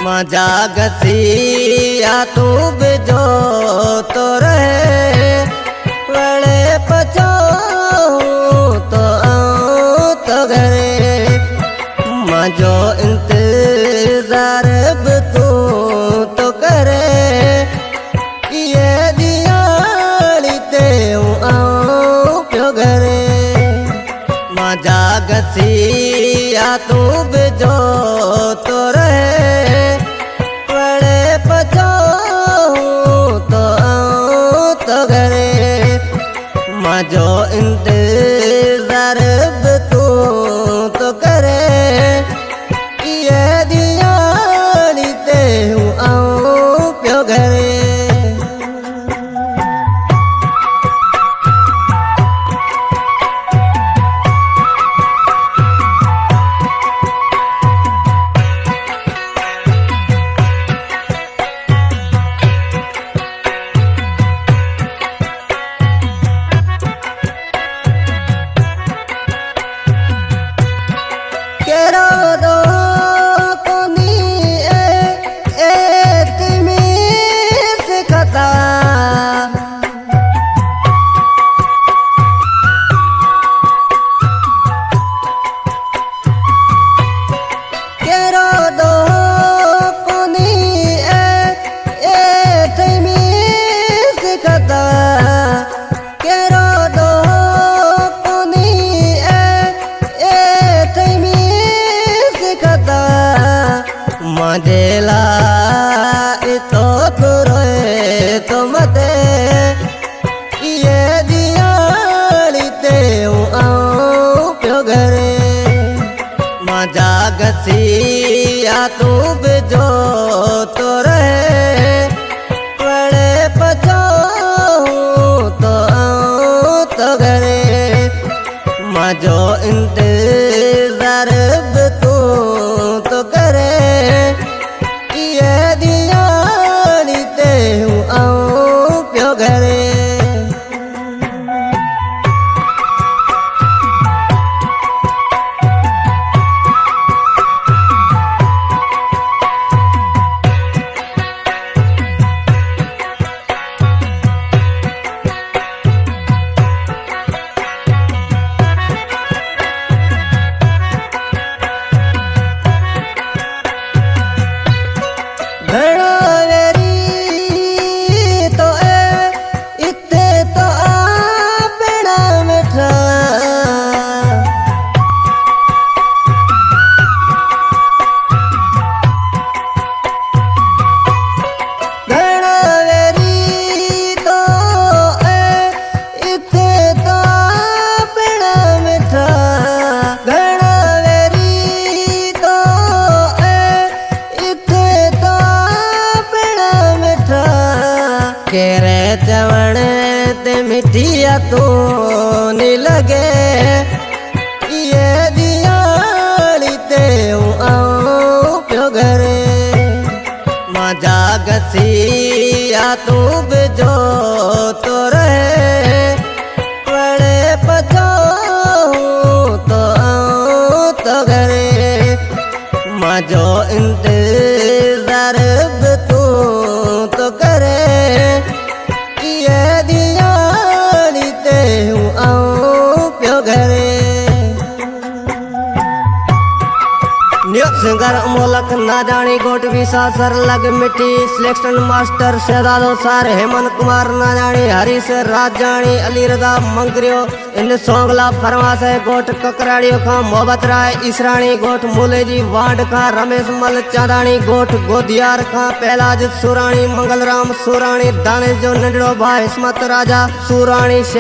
मजा गसिया तू बिजो तो रहे बड़े पछाऊं तो घरे मजो इंतजार तू तो करे ये दियाली ते आऊं प्यो घरे मजा गसिया तू बिजो तो रहे बड़े पछाऊं तो घरे मजो इंतजार तू तो करे ये दियाली ते आऊं प्यो घरे मजेला तो तुरे तो मते ये दियाली ते आऊं प्यो घरे मजा गसिया तू बिजो तो रहे बड़े पछाऊं तो घरे मजो इंतजार तू तो करे ये दियाली ते आऊं प्यो घरे केरे चवण ते मिठिया तू नी लगे ये दियाली ते आऊं प्यो घरे मजा गसिया तू बिजो तो रहे बड़े पछाऊं तो घरे मजो इंतजार तू तो करे ये दियाली ते आऊं प्यो घरे सिंगर मोलक ना जानी गोट विसा सर लग मिट्टी सिलेक्शन मास्टर शहजादो सार हेमंत कुमार ना जानी हरी से राज जानी अली रदा मंगरियो इन सोंगला फरमास है गोट ककराड़ियों का मोहब्बत राय इसरानी गोट मूले जी वांड का रमेश मल चांदानी गोट गोदियार का पहलाज सुरानी मंगलराम सुरानी दानेश जो नंडड़ो भाई हिस्मत राजा सुरानी।